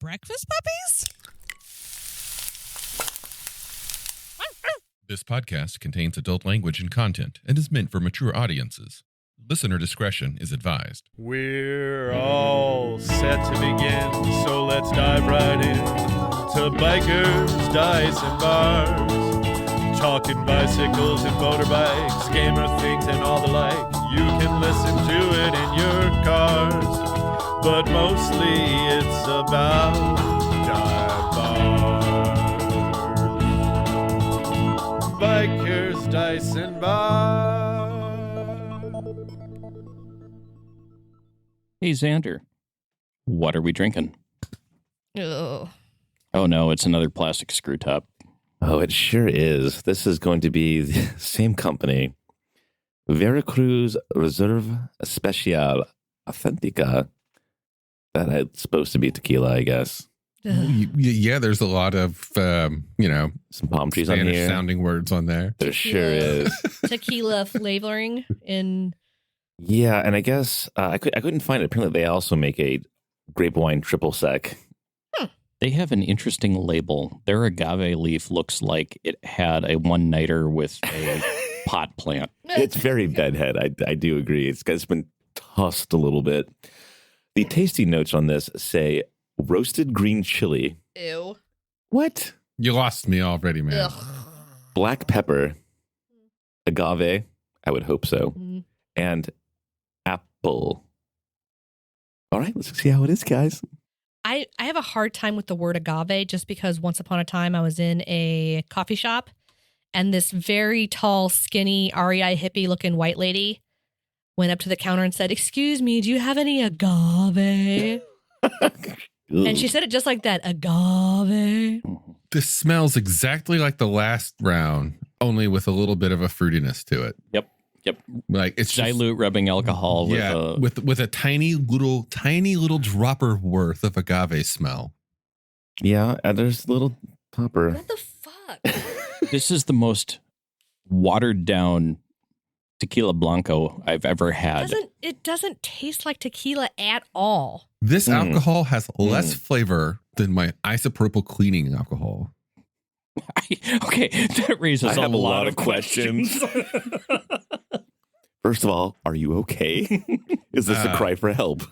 breakfast puppies? This podcast contains adult language and content and is meant for mature audiences. Listener discretion is advised. We're all set to begin, so let's dive right in to Bikers, Dice, and Bars. Talking bicycles and motorbikes, gamer things and all the like. You can listen to it in your cars, but mostly it's about dive bars. Bikers, Dice, and Bars. Hey, Xander, what are we drinking? Ugh. Oh, no, it's another plastic screw top. Oh, it sure is. This is going to be the same company. Veracruz Reserve Especial Authentica. That's supposed to be tequila, I guess. Yeah, there's a lot of, Some palm trees on Spanish here. sounding words on there. There sure is. Tequila flavoring in... Yeah, and I guess I couldn't find it. Apparently, they also make a grape wine triple sec. They have an interesting label. Their agave leaf looks like it had a one-nighter with a pot plant. It's very bedhead. I do agree. It's been tossed a little bit. The tasty notes on this say roasted green chili. Ew. What? You lost me already, man. Ugh. Black pepper. Agave. I would hope so. Mm. And apple. All right, let's see how it is, guys. I have a hard time with the word agave just because once upon a time I was in a coffee shop and this very tall, skinny, REI hippie looking white lady went up to the counter and said, "Excuse me, do you have any agave?" And she said it just like that, agave. This smells exactly like the last round, only with a little bit of a fruitiness to it. Yep. Like it's just, Dilute rubbing alcohol with a tiny little dropper worth of agave smell. Yeah, there's a little topper. What the fuck? This is the most watered down tequila blanco I've ever had. It doesn't taste like tequila at all. This alcohol has less flavor than my isopropyl cleaning alcohol. Okay, that raises I have a lot of questions. First of all, are you okay? Is this a cry for help?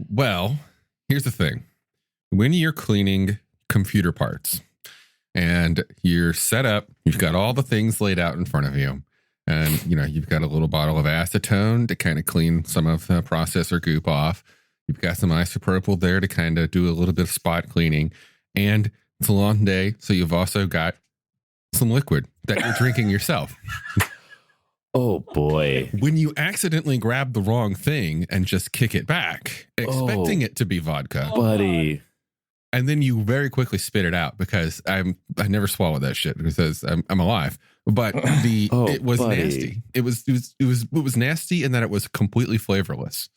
Well, here's the thing. When you're cleaning computer parts and you're set up, you've got all the things laid out in front of you. And, you've got a little bottle of acetone to kind of clean some of the processor goop off. You've got some isopropyl there to kind of do a little bit of spot cleaning. And it's a long day, so you've also got some liquid that you're drinking yourself. Oh, boy. When you accidentally grab the wrong thing and just kick it back, expecting it to be vodka, Buddy. and then you very quickly spit it out because I never swallowed that shit because I'm alive. But it was buddy. nasty. It was nasty in that it was completely flavorless.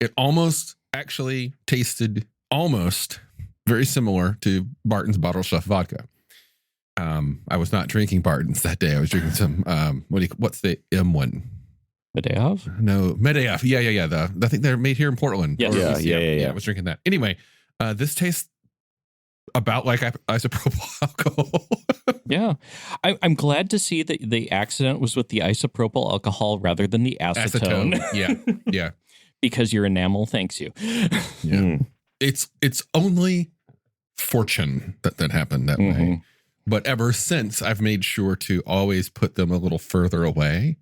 It almost actually tasted almost very similar to Barton's Bottle Shelf vodka. I was not drinking Barton's that day. I was drinking some, what's the M one? Medeov? No, Medeov. Yeah. I think they're made here in Portland. Yes. Yeah. I was drinking that. Anyway, this tastes about like isopropyl alcohol. Yeah. I'm glad to see that the accident was with the isopropyl alcohol rather than the acetone. Yeah. Because your enamel thanks you. Yeah. It's only fortune that happened that way. But ever since, I've made sure to always put them a little further away.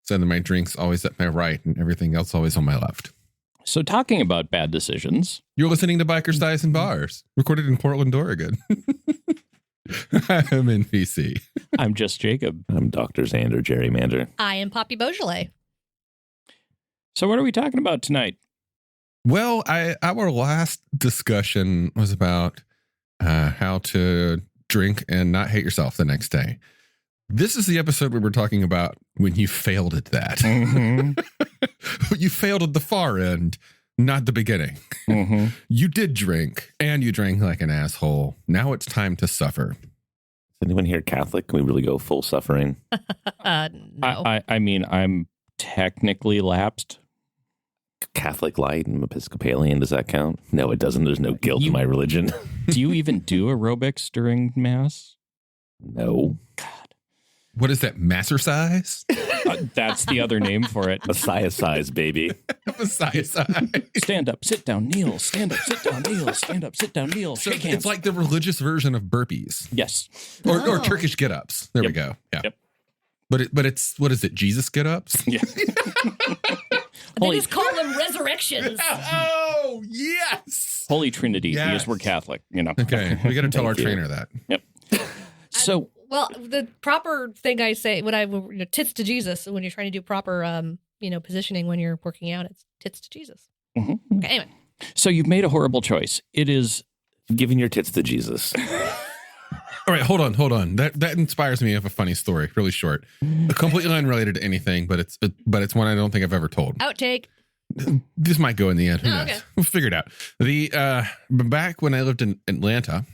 So then my drink's always at my right and everything else always on my left. So talking about bad decisions. You're listening to Bikers, Dice, and Bars, recorded in Portland, Oregon. I'm in PC. I'm just Jacob. I'm Dr. Xander, Gerrymander. I am Poppy Beaujolais. So what are we talking about tonight? Well, our last discussion was about how to drink and not hate yourself the next day. This is the episode where we're talking about when you failed at that. Mm-hmm. You failed at the far end, not the beginning. Mm-hmm. You did drink, and you drank like an asshole. Now it's time to suffer. Is anyone here Catholic? Can we really go full suffering? No. I mean, I'm technically lapsed. Catholic light. I'm Episcopalian. Does that count? No, it doesn't. There's no guilt in my religion. Do you even do aerobics during Mass? No. What is that? Massercise? That's the other name for it. Messiah size, baby. Messiah size. Stand up, sit down, kneel. Stand up, sit down, kneel. Stand up, sit down, kneel. So Shake hands. it's like the religious version of burpees. Yes. Or Turkish get-ups. There we go. Yeah. Yep. But it's, what is it? Jesus get-ups? Yeah. They just call them resurrections. Oh, yes. Holy Trinity, Yes. because we're Catholic, you know. Okay. We got to tell our Thank you. trainer that. Yep. So, Well, the proper thing I say when tits to Jesus when you're trying to do proper positioning when you're working out, it's tits to Jesus. mhm. Okay, anyway. So you've made a horrible choice. It is Giving your tits to Jesus. All right, hold on. That inspires me of a funny story, really short, completely unrelated to anything, but it's one I don't think I've ever told. Outtake. This might go in the end. Who Oh, knows? okay. We'll figure it out. The back when I lived in Atlanta,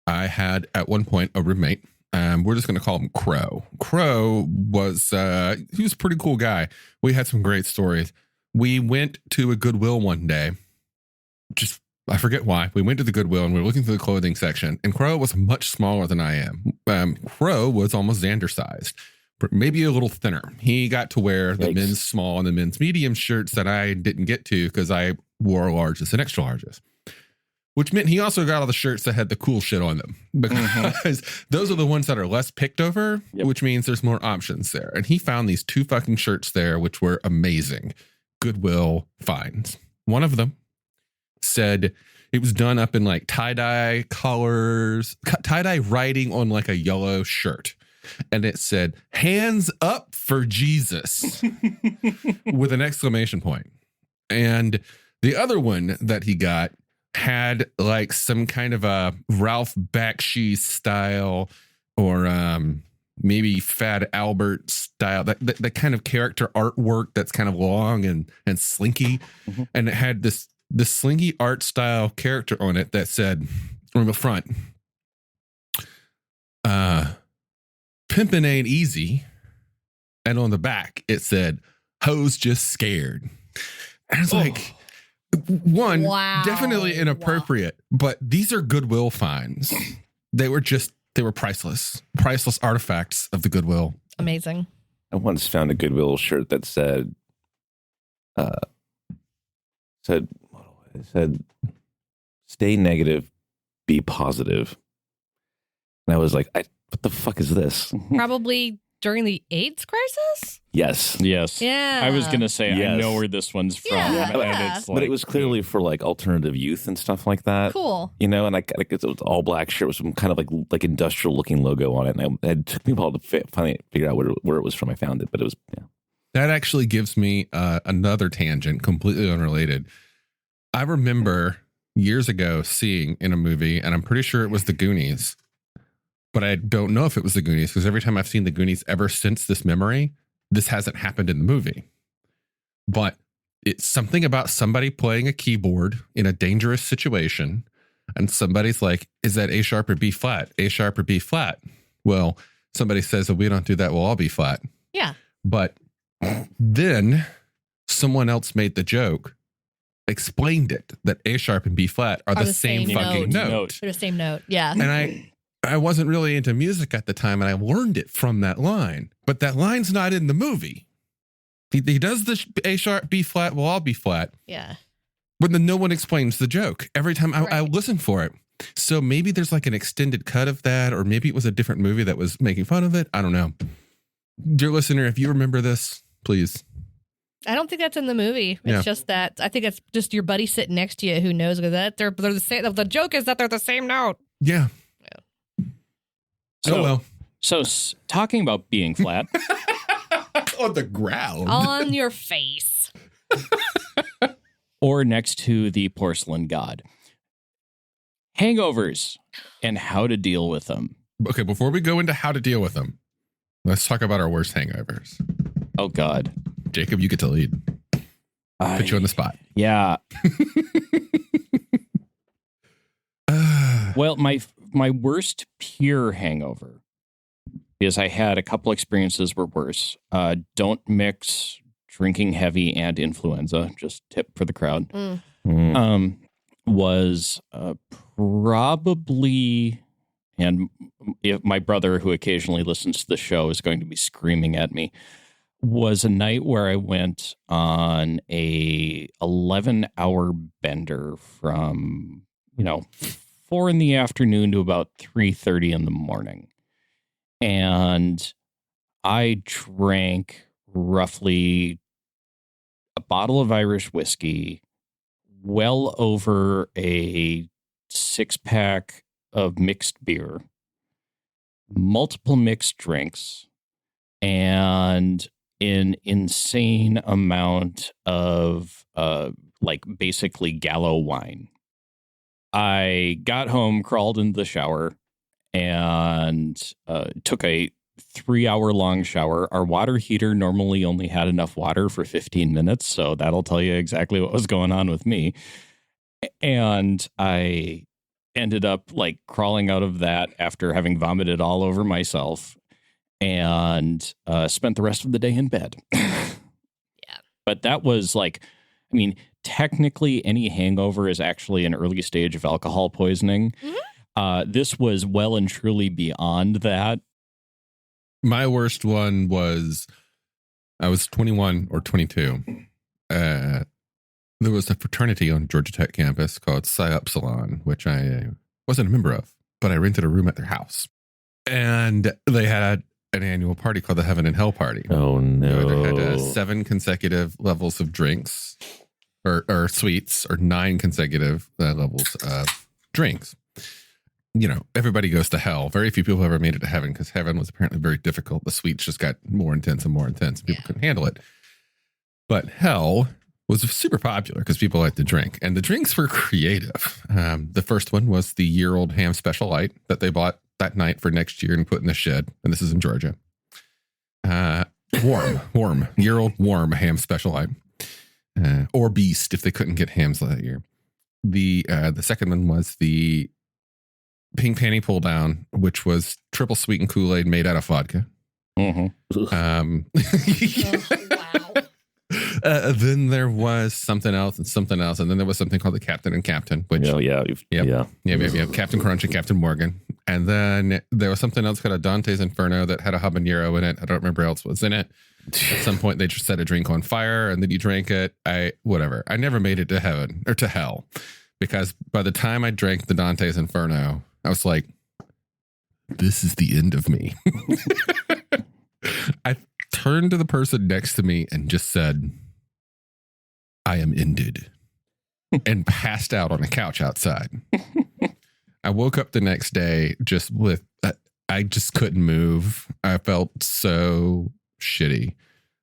I had at one point a roommate. We're just going to call him Crow. Crow was he was a pretty cool guy. We had some great stories. We went to a Goodwill one day. Just I forget why. We went to the Goodwill and we were looking through the clothing section, and Crow was much smaller than I am. Crow was almost Xander sized, but maybe a little thinner. He got to wear the Yikes. men's small and the men's medium shirts that I didn't get to because I wore larges and extra larges. Which meant he also got all the shirts that had the cool shit on them because those are the ones that are less picked over, Yep. which means there's more options there. And he found these 2 fucking shirts there, which were amazing. Goodwill finds. One of them said it was done up in like tie-dye colors, tie-dye writing on like a yellow shirt. And it said, "Hands up for Jesus," with an exclamation point. And the other one that he got had like some kind of a Ralph Bakshi style or maybe Fat Albert style, that kind of character artwork that's kind of long and slinky. Mhm. And it had this slinky art style character on it that said on the front, "Pimpin' ain't easy." And on the back, it said, "Hoes just scared." And it's like, one, Wow. definitely inappropriate, but these are Goodwill finds. They were priceless artifacts of the Goodwill. Amazing. I once found a Goodwill shirt that said, "Stay negative, be positive." And I was like, what the fuck is this? Probably during the AIDS crisis? Yes. Yes. Yeah. I was going to say, I Yes. know where this one's from. Yeah. And it's like, But it was clearly for like alternative youth and stuff like that. Cool. You know, and it was all black shirt with some kind of like industrial looking logo on it. And it took me a while to finally figure out where it was from. I found it, but it was, yeah. That actually gives me another tangent, completely unrelated. I remember years ago seeing in a movie, and I'm pretty sure it was The Goonies, but I don't know if it was The Goonies because every time I've seen The Goonies ever since this memory, this hasn't happened in the movie. But it's something about somebody playing a keyboard in a dangerous situation, and somebody's like, "Is that A sharp or B flat? A sharp or B flat?" Well, somebody says, "Well, we don't do that. We'll all be flat." Yeah. But then someone else made the joke, explained it, that A sharp and B flat are the same fucking note. They're the same note. Yeah. And I wasn't really into music at the time, and I learned it from that line. But that line's not in the movie. He does the A sharp, B flat, will all be flat. Yeah. But then no one explains the joke. Every time I Right. listen for it. So maybe there's like an extended cut of that, or maybe it was a different movie that was making fun of it. I don't know. Dear listener, if you remember this, please. I don't think that's in the movie. It's Yeah. just that I think it's just your buddy sitting next to you who knows that they're the same. The joke is that they're the same note. Yeah. So, Oh, well. So talking about being flat, On the ground. On your face. or next to the porcelain god. Hangovers and how to deal with them. Okay, before we go into how to deal with them, let's talk about our worst hangovers. Oh, God. Jacob, you get to lead. Put you on the spot. Yeah. Well, my worst pure hangover is I had a couple experiences were worse. Don't mix drinking heavy and influenza, just tip for the crowd, was probably, and if my brother, who occasionally listens to the show, is going to be screaming at me, was a night where I went on a 11-hour bender from, 4 in the afternoon to about 3:30 in the morning. And I drank roughly a bottle of Irish whiskey, well over a 6-pack of mixed beer, multiple mixed drinks, and an insane amount of basically Gallo wine. I got home, crawled into the shower, and took a 3-hour-long shower. Our water heater normally only had enough water for 15 minutes, so that'll tell you exactly what was going on with me. And I ended up crawling out of that after having vomited all over myself, and spent the rest of the day in bed. Yeah. But that was technically any hangover is actually an early stage of alcohol poisoning. Mm-hmm. This was well and truly beyond that. My worst one was I was 21 or 22. There was a fraternity on Georgia Tech campus called Psi Upsilon, which I wasn't a member of, but I rented a room at their house. And they had an annual party called the Heaven and Hell Party. Oh, no. They had 7 consecutive levels of drinks or sweets, or 9 consecutive levels of drinks. Everybody goes to hell. Very few people ever made it to heaven because heaven was apparently very difficult. The sweets just got more intense and more intense. People couldn't handle it. But hell was super popular because people like to drink. And the drinks were creative. The first one was the year-old ham special light that they bought that night for next year and put in the shed. And this is in Georgia. Warm, year-old warm ham special light. Or beast if they couldn't get hams that year. The second one was the pink panty pull down, which was triple sweetened Kool-Aid made out of vodka. Mm-hmm. Wow. Then there was something else, and then there was something called the Captain and Captain, which Captain Crunch and Captain Morgan. And then there was something else called a Dante's Inferno that had a habanero in it. I don't remember else was in it. At some point, they just set a drink on fire, and then you drank it. I never made it to heaven or to hell, because by the time I drank the Dante's Inferno, I was like, this is the end of me. I turned to the person next to me and just said, I am ended, and passed out on a couch outside. I woke up the next day just with, I just couldn't move. I felt so shitty.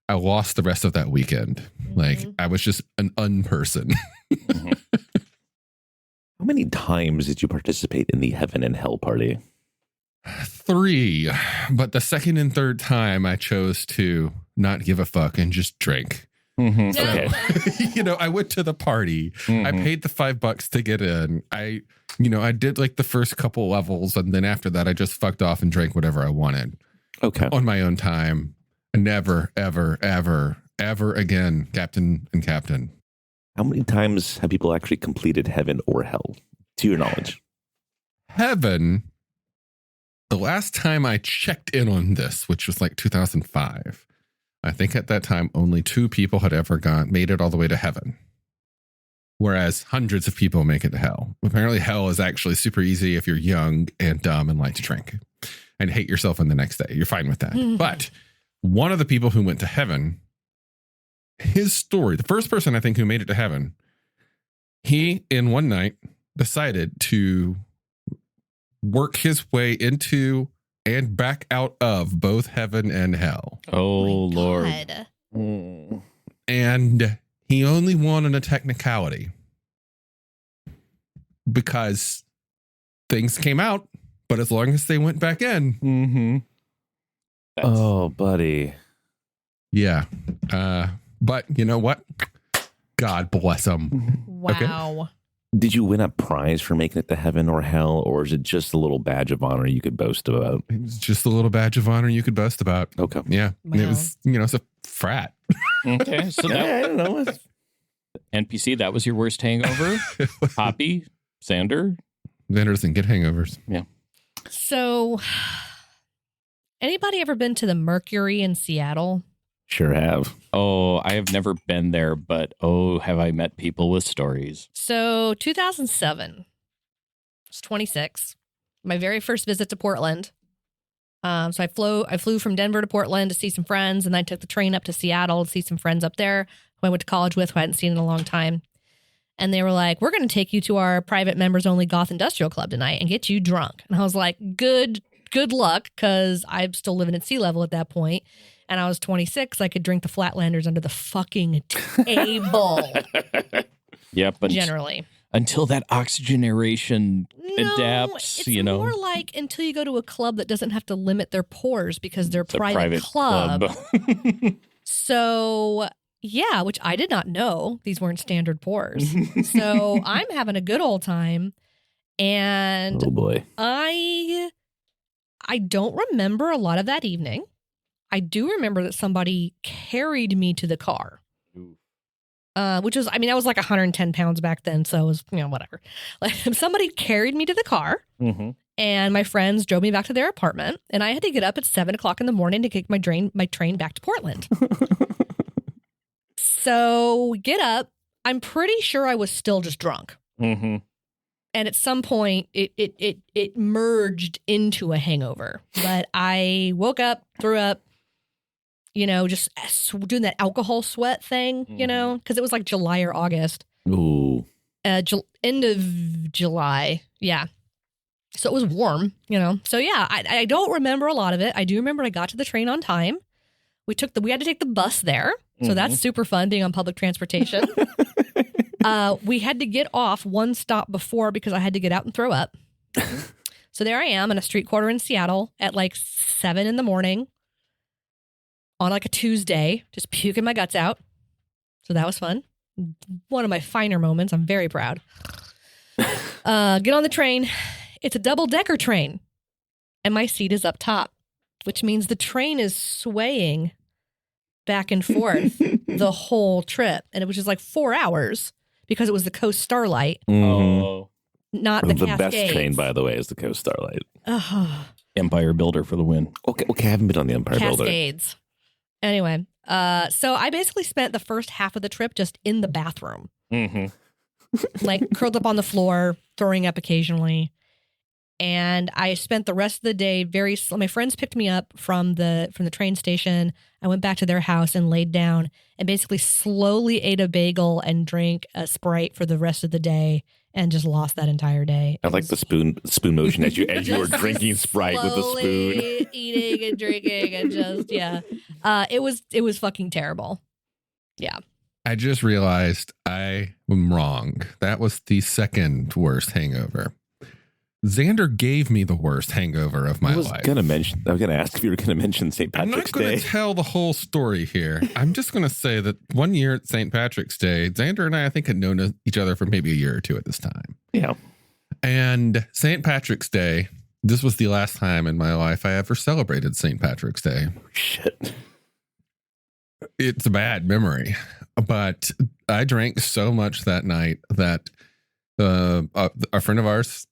I lost the rest of that weekend. Mm-hmm. I was just an unperson. Mm-hmm. How many times did you participate in the Heaven and Hell Party? 3, but the second and third time I chose to not give a fuck and just drink. Mm-hmm. Okay. I went to the party. Mm-hmm. I paid the $5 to get in. I did the first couple levels, and then after that I just fucked off and drank whatever I wanted. Okay. On my own time. Never, ever, ever, ever again, Captain and Captain. How many times have people actually completed heaven or hell, to your knowledge? Heaven, the last time I checked in on this, which was 2005, I think at that time only 2 people had ever made it all the way to heaven. Whereas hundreds of people make it to hell. Apparently hell is actually super easy if you're young and dumb and like to drink and hate yourself on the next day. You're fine with that. Mm-hmm. But one of the people who went to heaven, his story, the first person I think who made it to heaven, he in one night decided to work his way into and back out of both heaven and hell. Oh, Lord. God. Mm. And he only won on a technicality because things came out, but as long as they went back in. Mm-hmm. Oh, buddy. Yeah. But you know what? God bless him. Wow. Did you win a prize for making it to heaven or hell, or is it just a little badge of honor you could boast about? It was just a little badge of honor you could boast about. Okay. Yeah. Wow. It was, it's a frat. Okay, so I don't know. NPC, that was your worst hangover? Poppy? Xander? Xander doesn't get hangovers. Yeah. So, anybody ever been to the Mercury in Seattle? Sure have. Oh, I have never been there, but have I met people with stories? So, 2007, I was 26. My very first visit to Portland. So I flew from Denver to Portland to see some friends, and then I took the train up to Seattle to see some friends up there who I went to college with who I hadn't seen in a long time. And they were like, we're going to take you to our private members only goth industrial club tonight and get you drunk. And I was like, good luck, because I'm still living at sea level at that point. And I was 26. I could drink the Flatlanders under the fucking table. Yep. Generally. Until that oxygenation adapts, it's more like until you go to a club that doesn't have to limit their pours because they're a private club. So, yeah, which I did not know. These weren't standard pours. So I'm having a good old time. And Oh, boy. I don't remember a lot of that evening. I do remember that somebody carried me to the car. Which was, I was like 110 pounds back then, so it was, whatever. Like, somebody carried me to the car, and my friends drove me back to their apartment, and I had to get up at 7 o'clock in the morning to take my train back to Portland. So, get up. I'm pretty sure I was still just drunk. Mm-hmm. And at some point, it merged into a hangover. But I woke up, threw up, just doing that alcohol sweat thing, because it was like July or August. Ooh. End of July. Yeah. So it was warm, So yeah, I don't remember a lot of it. I do remember I got to the train on time. We had to take the bus there. So that's super fun being on public transportation. We had to get off one stop before because I had to get out and throw up. So there I am in a street corner in Seattle at like 7 in the morning. On like a Tuesday, just puking my guts out. So that was fun. One of my finer moments. I'm very proud. Get on the train. It's a double-decker train. And my seat is up top, which means the train is swaying back and forth the whole trip. And it was just like 4 hours because it was the Coast Starlight. Oh. Not the best Cascades. train, by the way, is the Coast Starlight. Empire Builder for the win. Okay, I haven't been on the Empire Builder. Cascades. Anyway, so I basically spent the first half of the trip just in the bathroom. Like curled up on the floor, throwing up occasionally. And I spent the rest of the day my friends picked me up from the train station. I went back to their house and laid down and basically slowly ate a bagel and drank a Sprite for the rest of the day and just lost that entire day. I like the spoon motion as you were drinking Sprite with the spoon. Eating and drinking and just, yeah. It was fucking terrible. Yeah. I just realized I am wrong. That was the second worst hangover. Xander gave me the worst hangover of my life. I was going to ask if you were going to mention St. Patrick's Day. I'm not going to tell the whole story here. I'm just going to say that one year at St. Patrick's Day, Xander and I think, had known each other for maybe a year or two at this time. Yeah. And St. Patrick's Day, this was the last time in my life I ever celebrated St. Patrick's Day. Shit. It's a bad memory. But I drank so much that night that a friend of ours,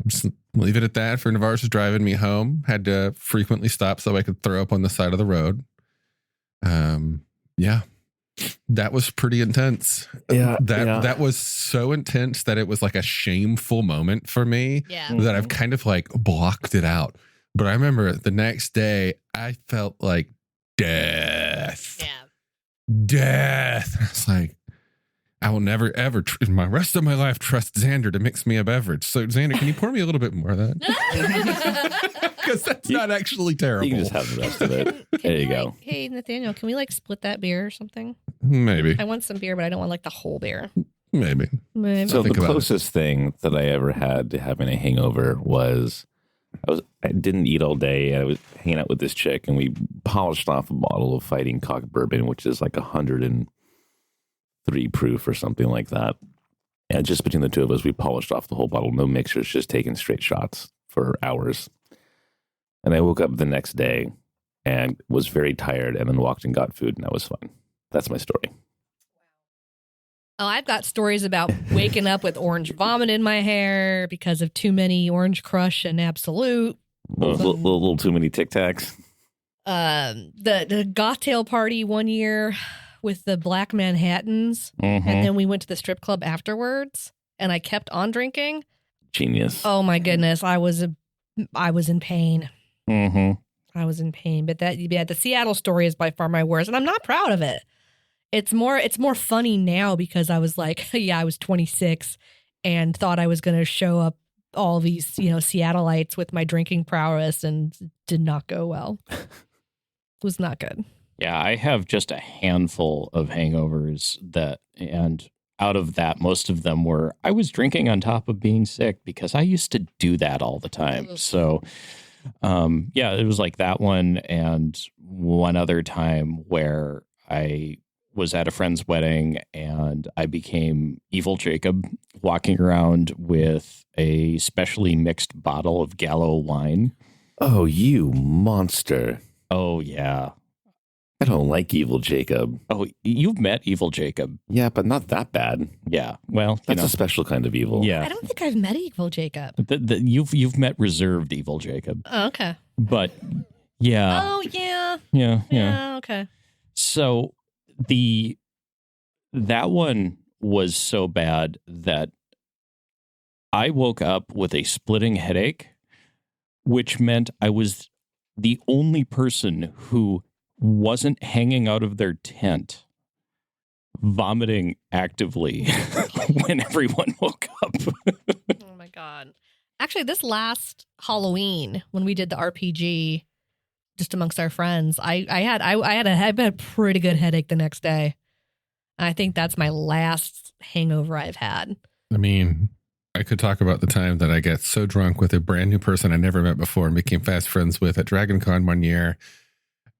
just leave it at that. A friend of ours was driving me home, had to frequently stop so I could throw up on the side of the road. Yeah, that was pretty intense. That was so intense that it was like a shameful moment for me that I've kind of like blocked it out. But I remember the next day I felt like death. Yeah. Death. It's like, I will never, ever, in my rest of my life, trust Xander to mix me a beverage. So, Xander, can you pour me a little bit more of that? Because that's not actually terrible. You can just have the rest of it. There you go. Hey, Nathaniel, can we like split that beer or something? Maybe. I want some beer, but I don't want like the whole beer. Maybe. So the closest thing that I ever had to having a hangover was I didn't eat all day. I was hanging out with this chick, and we polished off a bottle of Fighting Cock bourbon, which is like 103 proof or something like that. And just between the two of us, we polished off the whole bottle. No mixers, just taking straight shots for hours. And I woke up the next day, and was very tired and then walked and got food, and that was fun. That's my story. Oh, I've got stories about waking up with orange vomit in my hair because of too many Orange Crush and Absolute. Little too many Tic Tacs. The Gothtail party one year with the Black Manhattans, and then we went to the strip club afterwards, and I kept on drinking. Genius. Oh my goodness, I was in pain. I was in pain, but the Seattle story is by far my worst, and I'm not proud of it. It's more funny now because I was like, I was 26 and thought I was going to show up all these, Seattleites with my drinking prowess, and did not go well. It was not good. Yeah, I have just a handful of hangovers and out of that, most of them were, I was drinking on top of being sick because I used to do that all the time. So, it was like that one and one other time where I was at a friend's wedding and I became Evil Jacob, walking around with a specially mixed bottle of Gallo wine. Oh, you monster. Oh, yeah. I don't like Evil Jacob. Oh, you've met Evil Jacob. Yeah, but not that bad. Yeah. Well, that's a special kind of evil. Yeah. I don't think I've met Evil Jacob. You've met reserved Evil Jacob. Oh, okay. But yeah. Oh, yeah. Yeah. Okay. So that one was so bad that I woke up with a splitting headache, which meant I was the only person who wasn't hanging out of their tent vomiting actively when everyone woke up. Oh my God. Actually, this last Halloween, when we did the RPG just amongst our friends, I had a pretty good headache the next day. I think that's my last hangover I've had. I mean, I could talk about the time that I got so drunk with a brand new person I never met before and became fast friends with at Dragon Con one year.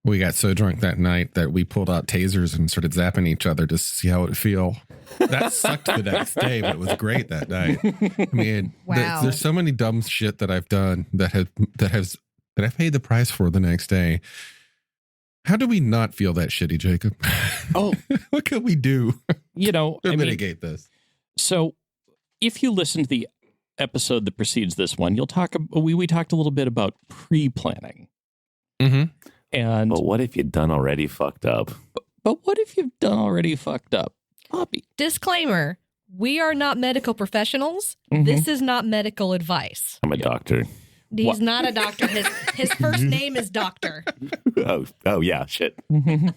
We got so drunk that night that we pulled out tasers and started zapping each other to see how it would feel. That sucked the next day, but it was great that night. I mean, wow. There's so many dumb shit that I've done that I paid the price for the next day. How do we not feel that shitty, Jacob? Oh, what can we do? To mitigate this. So, if you listen to the episode that precedes this one, we talked a little bit about pre-planning. Mm-hmm. And but what if you've done already fucked up? But what if you've done already fucked up? Poppy. Disclaimer: we are not medical professionals. This is not medical advice. I'm a doctor. He's not a doctor. His first name is Doctor. Oh yeah, shit. I'm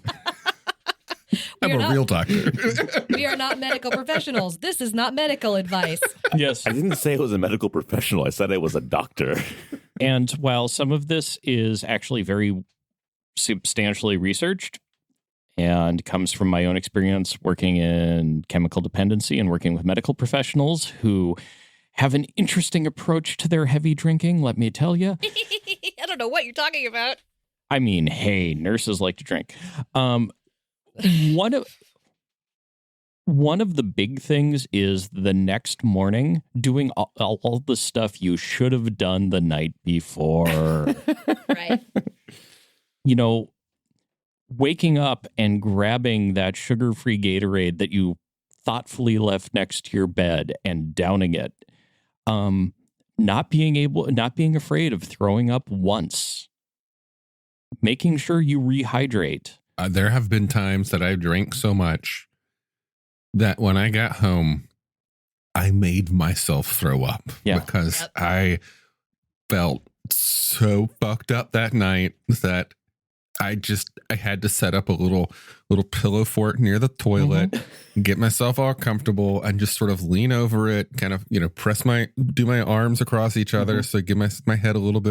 a real doctor. We are not medical professionals. This is not medical advice. Yes. I didn't say I was a medical professional. I said I was a doctor. And while some of this is actually very substantially researched and comes from my own experience working in chemical dependency and working with medical professionals who have an interesting approach to their heavy drinking, let me tell you. I don't know what you're talking about. I mean, hey, nurses like to drink. One of the big things is the next morning doing all the stuff you should have done the night before. Right. Waking up and grabbing that sugar-free Gatorade that you thoughtfully left next to your bed and downing it. Not being afraid of throwing up once. Making sure you rehydrate. There have been times that I drank so much that when I got home, I made myself throw up because I felt so fucked up that night that I had to set up a little pillow fort near the toilet, get myself all comfortable and just sort of lean over it, kind of, do my arms across each other. So give my head a little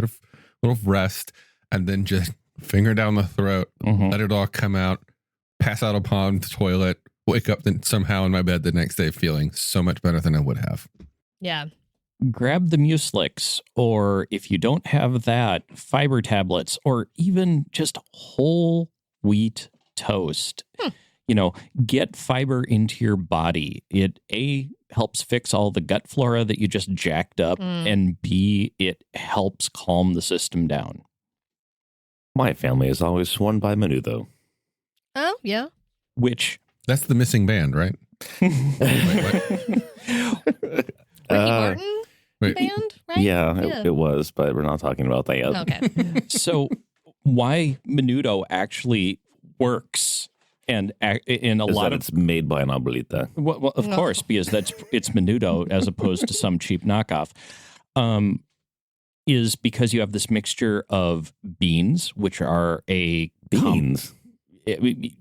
rest, and then just finger down the throat, let it all come out, pass out upon the toilet, wake up then somehow in my bed the next day feeling so much better than I would have. Yeah. Grab the Mucilix, or if you don't have that, fiber tablets, or even just whole wheat toast. Get fiber into your body. It helps fix all the gut flora that you just jacked up, and B, it helps calm the system down. My family is always sworn by Menudo. Oh, yeah. Which That's the missing band, right? Ricky Martin Wait. band, right? Yeah, it was, but we're not talking about that yet. Okay. so why Menudo actually works and in a Is lot that of it's made by an abuelita. well, of course, because it's Menudo as opposed to some cheap knockoff. Is because you have this mixture of beans, which are Beans? You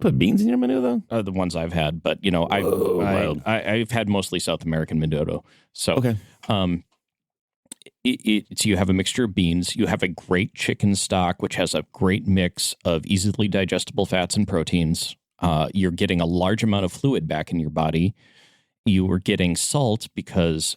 put beans in your Menudo? The ones I've had, but Wild. I've had mostly South American Menudo. So, Okay. So you have a mixture of beans. You have a great chicken stock, which has a great mix of easily digestible fats and proteins. You're getting a large amount of fluid back in your body. You are getting salt because,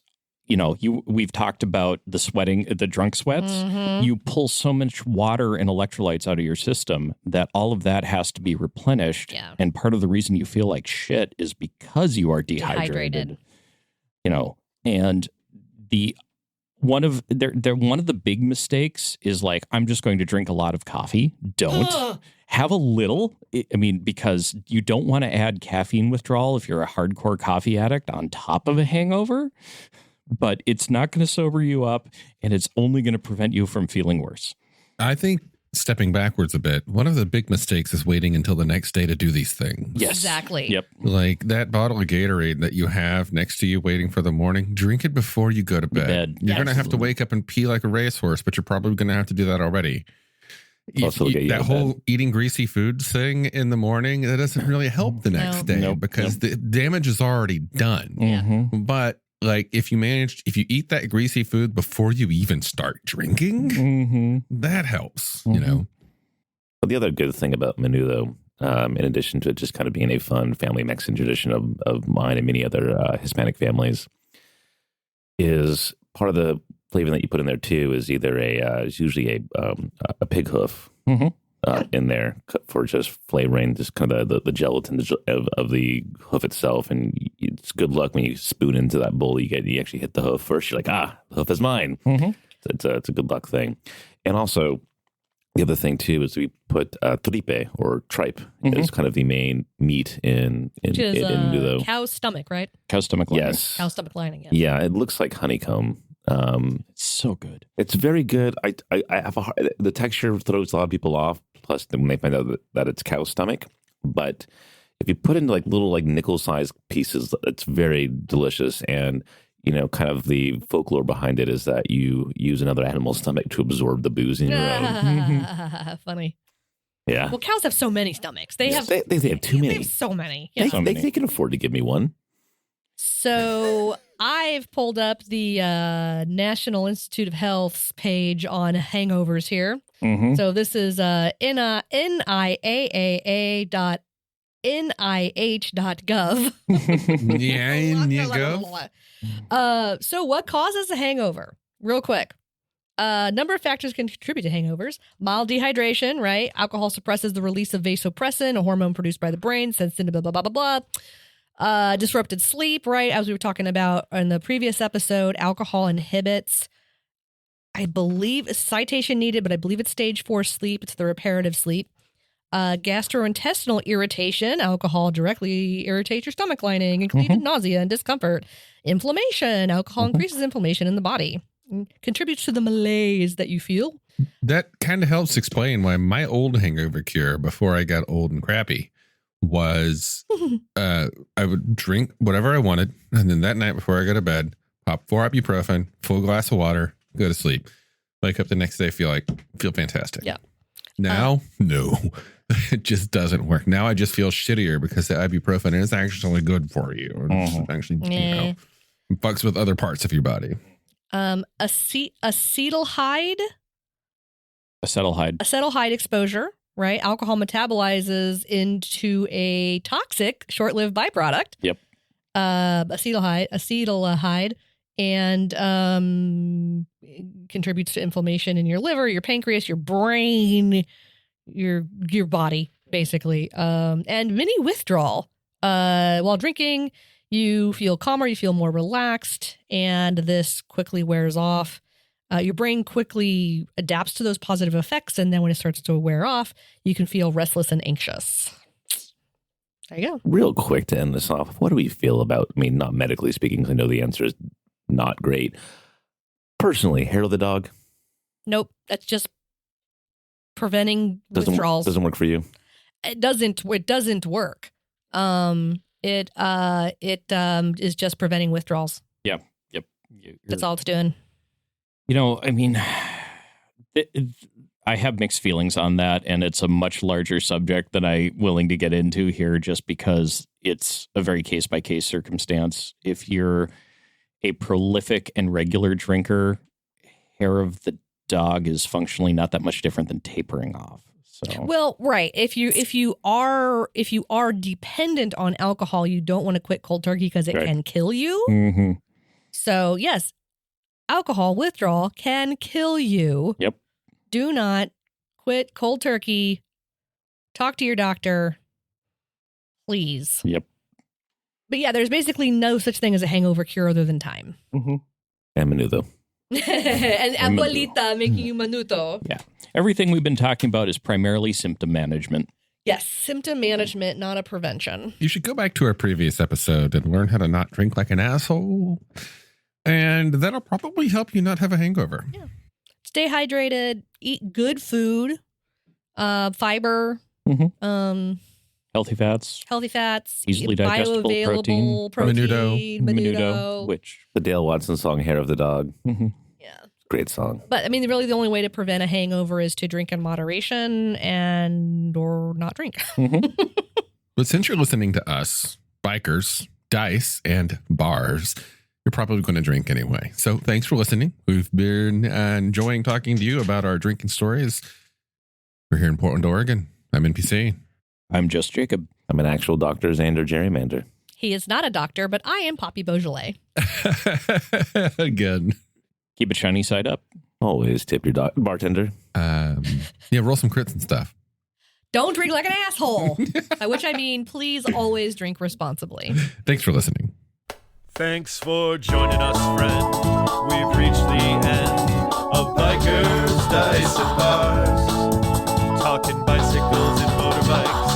we've talked about the sweating, the drunk sweats. Mhm. You pull so much water and electrolytes out of your system that all of that has to be replenished. Yeah. And part of the reason you feel like shit is because you are dehydrated. And one of the big mistakes is like, I'm just going to drink a lot of coffee. Don't. Have a little. Because you don't want to add caffeine withdrawal if you're a hardcore coffee addict on top of a hangover. But it's not going to sober you up, and it's only going to prevent you from feeling worse. I think stepping backwards a bit, one of the big mistakes is waiting until the next day to do these things. Yes. Exactly. Yep. Like that bottle of Gatorade that you have next to you waiting for the morning, drink it before you go to bed. You're Yes. going to have to wake up and pee like a racehorse, but you're probably going to have to do that already. Plus, it'll get you That to whole bed. eating greasy foods thing in the morning, that doesn't really help the next day Nope. because the damage is already done. Yeah. Mm-hmm. But like if you eat that greasy food before you even start drinking, Mm-hmm. that helps, Mhm. But the other good thing about Menudo, in addition to it just kind of being a fun family Mexican tradition of mine and many other Hispanic families, is part of the flavor that you put in there too is either it's usually a pig hoof Mhm. in there for just flavoring, just kind of the gelatin of the hoof itself. And it's good luck when you spoon into that bowl. You actually hit the hoof first. You're like, the hoof is mine. Mm-hmm. It's a good luck thing. And also, the other thing too is we put tripe or tripe as kind of the main meat in Which is Menudo. cow's stomach, right? Cow stomach lining. Yes. Cow's stomach lining. Yeah. Yeah, it looks like honeycomb. It's so good. It's very good. I have the texture throws a lot of people off. Plus, when they find out that it's cow stomach, but if you put into like little like nickel-sized pieces, it's very delicious. And kind of the folklore behind it is that you use another animal's stomach to absorb the booze in your own. Funny. Yeah, Well, cows have so many stomachs. They have they have too They many. have so many. They, Yeah. So many. they can afford to give me one. So I've pulled up the National Institute of Health's page on hangovers here. Mm-hmm. So this is niaaa.nih.gov. Yeah, and you go. So what causes a hangover? Real quick. Number of factors can contribute to hangovers. Mild dehydration, right? Alcohol suppresses the release of vasopressin, a hormone produced by the brain, sensitive to blah, blah, blah, blah, blah. Disrupted sleep, right? As we were talking about in the previous episode, alcohol inhibits, I believe, citation needed, but I believe it's stage 4 sleep. It's the reparative sleep. Gastrointestinal irritation. Alcohol directly irritates your stomach lining, including nausea and discomfort. Inflammation. Alcohol increases inflammation in the body. Contributes to the malaise that you feel. That kind of helps explain why my old hangover cure before I got old and crappy was I would drink whatever I wanted. And then that night before I go to bed, pop 4 ibuprofen, full glass of water, go to sleep. Wake up the next day, feel fantastic. Yeah. Now, no, it just doesn't work. Now I just feel shittier because the ibuprofen is actually good for you. It's actually, fucks with other parts of your body. Acetaldehyde exposure, right? Alcohol metabolizes into a toxic short-lived byproduct. Yep. Acetaldehyde, and contributes to inflammation in your liver, your pancreas, your brain, your body, basically. And mini withdrawal. While drinking, you feel calmer, you feel more relaxed, and this quickly wears off. your brain quickly adapts to those positive effects. And then when it starts to wear off, you can feel restless and anxious. There you go. Real quick to end this off, what do we feel about, I mean, not medically speaking, because I know the answer is not great. Personally, hair of the dog? Nope. That's just preventing withdrawals. Doesn't work for you? It doesn't work. It is just preventing withdrawals. Yep. That's all it's doing. I mean, I have mixed feelings on that, and it's a much larger subject than I'm willing to get into here just because it's a very case-by-case circumstance. If you're a prolific and regular drinker, hair of the dog is functionally not that much different than tapering off. So. Well, right. If you are dependent on alcohol, you don't want to quit cold turkey because it can kill you. Mm-hmm. So yes, alcohol withdrawal can kill you. Yep. Do not quit cold turkey. Talk to your doctor, please. Yep. But yeah, there's basically no such thing as a hangover cure other than time. Mm-hmm. And menudo. And abuelita making you menudo. Yeah. Everything we've been talking about is primarily symptom management. Yes, symptom management, not a prevention. You should go back to our previous episode and learn how to not drink like an asshole. And that'll probably help you not have a hangover. Yeah. Stay hydrated, eat good food, fiber, Healthy fats, easily digestible bioavailable protein, menudo, which the Dale Watson song, Hair of the Dog. Yeah. Great song. But I mean, really the only way to prevent a hangover is to drink in moderation or not drink. But since you're listening to us, bikers, dice, and bars, you're probably going to drink anyway. So thanks for listening. We've been enjoying talking to you about our drinking stories. We're here in Portland, Oregon. I'm NPC. I'm just Jacob. I'm an actual Dr. Xander Gerrymander. He is not a doctor, but I am Poppy Beaujolais. Again. Keep it shiny side up. Always tip your bartender. Yeah, roll some crits and stuff. Don't drink like an asshole. By which I mean, please always drink responsibly. Thanks for listening. Thanks for joining us, friend. We've reached the end of Bikers, Dice, and Bars. Talking bicycles and motorbikes.